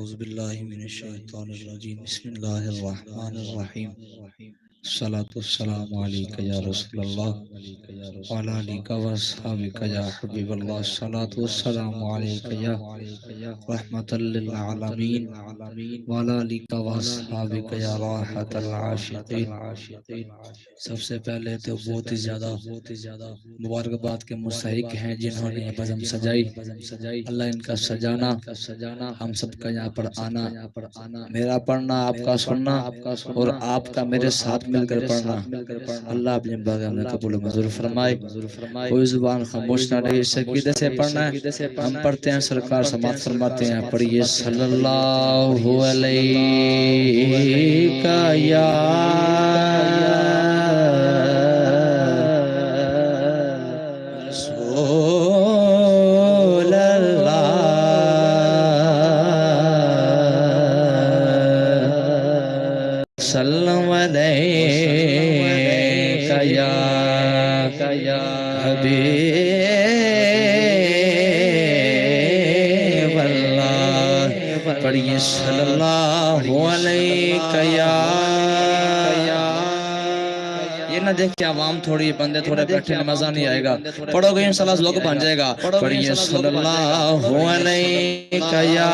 औज़ुबिल्लाहि मिनश्शैतानिर्रजीम बिस्मिल्लाहिर्रहमानिर्रहीम सलातुस्सलामु अलैका या रसूलल्लाह व अला आलिका व अस्हाबिका या हबीबल्लाह सलातुस्सलामु अलैका या रहमतल लिल आलमीन व अला आलिका व अस्हाबिका या राहतल आशिकीन। सबसे पहले तो बहुत ही ज्यादा मुबारकबाद के मुस्तहिक हैं जिन्होंने ये बज़म सजाई। अल्लाह इनका सजाना हम सबका यहाँ पर आना, मेरा पढ़ना आपका सुनना और आपका मेरे साथ मिलकर पढ़ना अल्लाह अपने बारगाह में कबूल मंजूर फरमाए। कोई जुबान खामोश ना रहे, सकीदे से पढ़ना है। हम पढ़ते हैं, सरकार समात फरमाते हैं, पढ़िए सल्लल्लाहु अलैका या सल्लम अलैका या हबीबल्लाह। पढ़िए सल्लल्लाहु अलैका या। ये ना देख के आवाम थोड़ी बंदे थोड़े बैठे मजा नहीं आएगा, पढ़ोगे इंशाल्लाह लोग बन जाएगा। पढ़िए सल्लल्लाहु अलैका या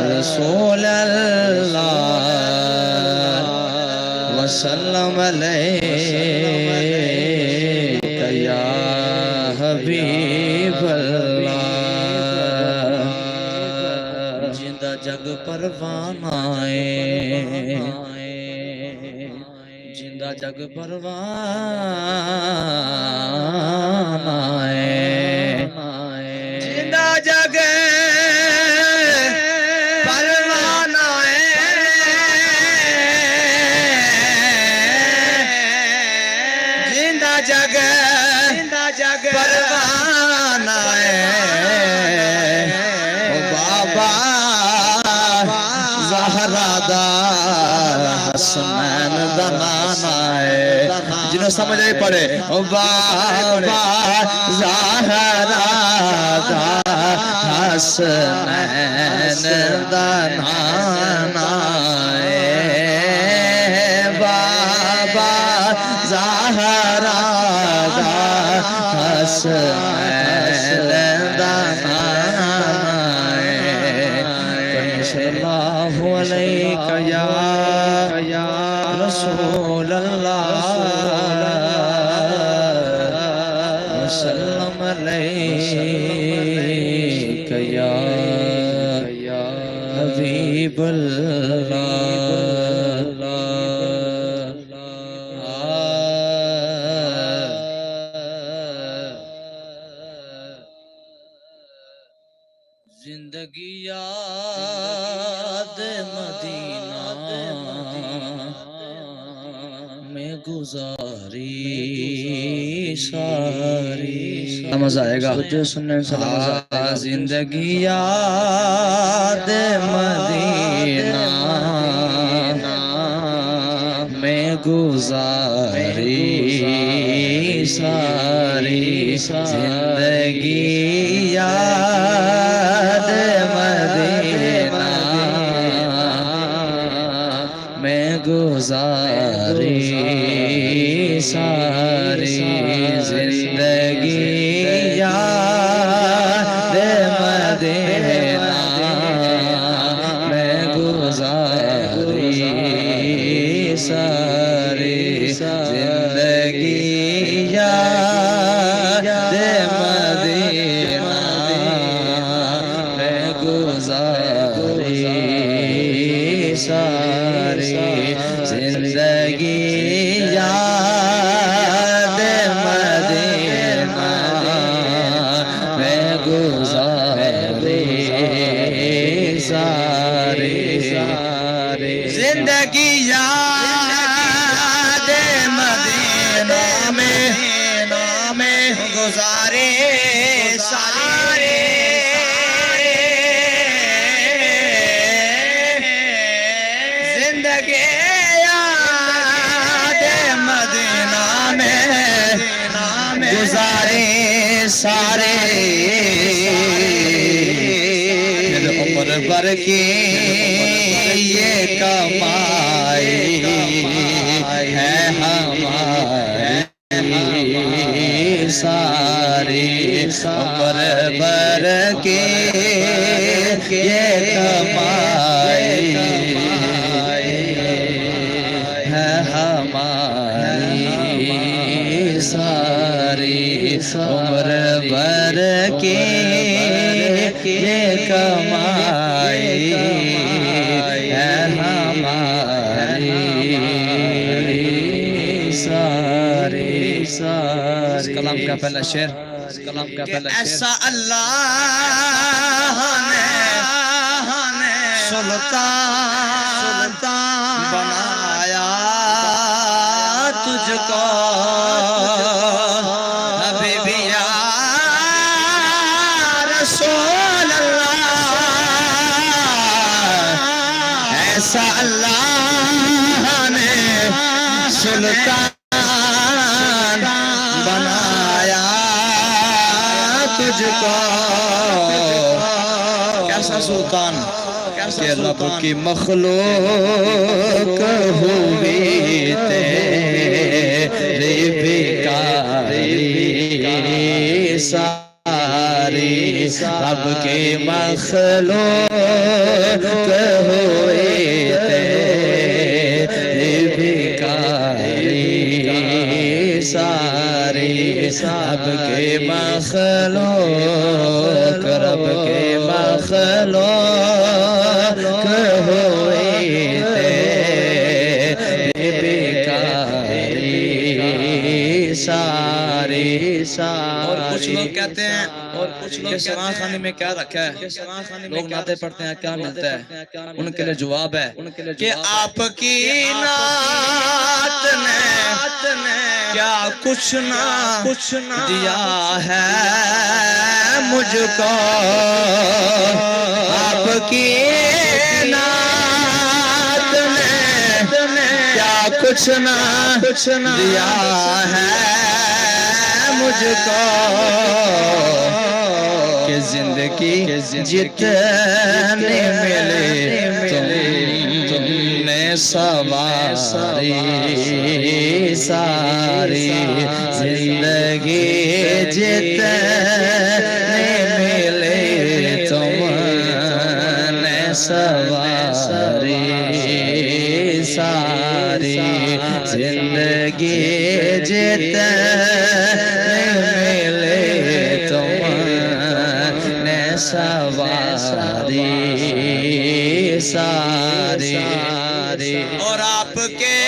रसूल अल्लाह वसल्लम अलैका या हबीब अल्लाह। जिंदा जग परवाना जिंदा जग परवाना जिंदा जग परवाना ओ बाबा ज़हरा दा हसनैन दा नाना है। जिन्हों समझ आई पड़े ओ बाबा ज़हरा दा हसनैन दा नाना है। बाबा ज़हरा दा सल्लल्लाहु अलैका या रसूल अल्लाह वसल्लम अलैका या हबीब अल्लाह। जिंदगी याद मदीना में गुजारी सारी। मजा आएगा जो सुनने से। जिंदगी याद मदीना में गुजारी सारी। जिंदगी याद मदीना में गुजारी सारी। जिंदगी याद मदीना में गुजारी सारी। जिंदगी याद मदीना में गुजारी सारी। जिंदगी याद मदीना में गुजारी सारी। जिंदगी याद मदीना में गुजारे सारे। जिंदगी याद मदीना में गुजारे सारे। भर के ये कमाई है हमारी सारी उम्र भर के ये कमाई है हमारी सारी उम्र भर के ये कमाई है हमारी सारी सारी। कलाम का पहला शेर, कलाम का पहला शेर। ऐसा अल्लाह ने सुल्तान बनाया तुझको हबीबी या रसूल अल्लाह। ऐसा अल्लाह ने सुल्तान बनाया तुझको। कैसा सुल्तान के रब की मखलूक हुई तेरी भिखारी सारी रब की मखलूक हुई तेरी भिखारी सारी रब के मखलूक रब के मखलूक हुए तेरे भिखारी सारी सारी। और कुछ लोग कहते हैं और कुछ लोग सराय खाने में क्या रखा है, लोग नाते पढ़ते हैं क्या मिलता है। उनके लिए जवाब है कि आपकी नात ने क्या कुछ ना दिया है मुझको। आपकी नात ने क्या कुछ ना दिया है मुझको। कि जिंदगी जितने मिले तुमने सवारी सारी जिंदगी जितने मिले तुमने सवारी सारी जिंदगी जितने मिले तुमने सवारी सारी। और आपके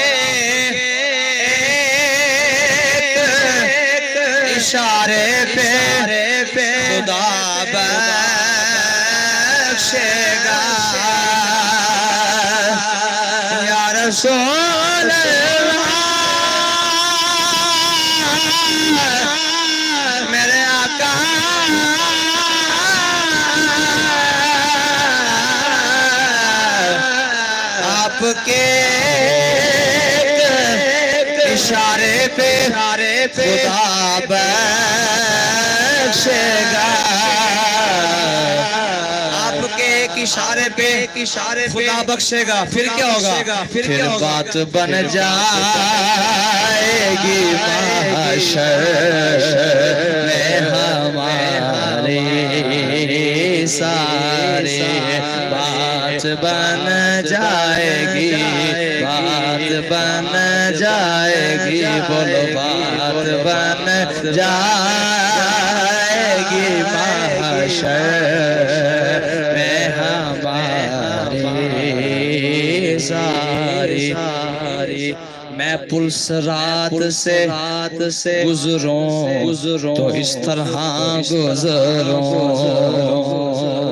इशारे पे खुदा बख्शेगा या रसूल मेरे आका। आपके इशारे पे खुदा बख्शेगा। आपके इशारे पे खुदा बख्शेगा। फिर क्या होगा? फिर बात बन जाएगी महशर में हमारी सारी बात बन जाएगी बात बन जाएगी बोलो बात बन जाएगी महशर में हमारी सारी। मैं पुलिस रात से गुजरूं तो इस तरह गुजरूं।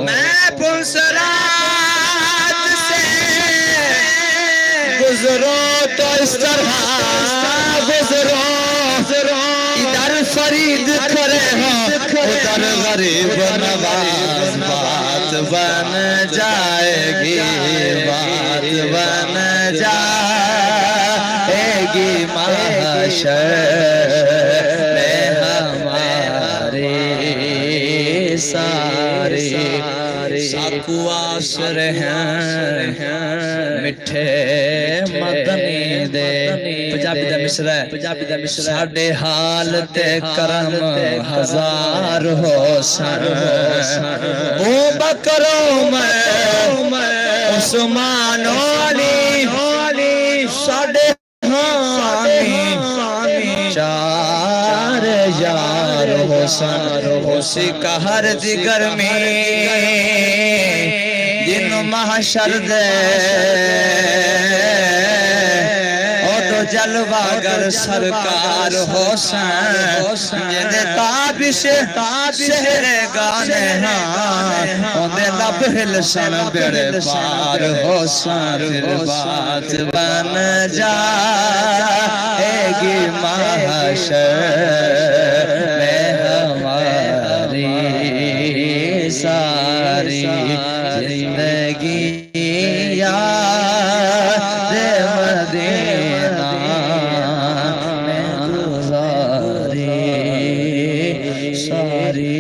मैं पुलिस रात से गुजरूं तो इस तरह गुजरूं। इधर फरीद खड़े हो उधर गरीब नवाज। बात बन जाएगी बात बन जाएगी महशर में हमारी सारी। साकू आसर हैं मिठे मदनी दे पंजाबी दा मिसरा है साडे हाल ते करम हजार हो सन ओ बकरो मैं उस्मान अली साडे चार यार होसन उसी कहर दी गर्मी दिन महशर दे जलवागर सरकार होसन जिंदे ताबिश शहर गाने हाँ ओंदे लब हिलसन बेड़े पार होसन बात बन जाएगी महशर में हमारी सारी जिंदगी याद मदीना में गुजारी सारी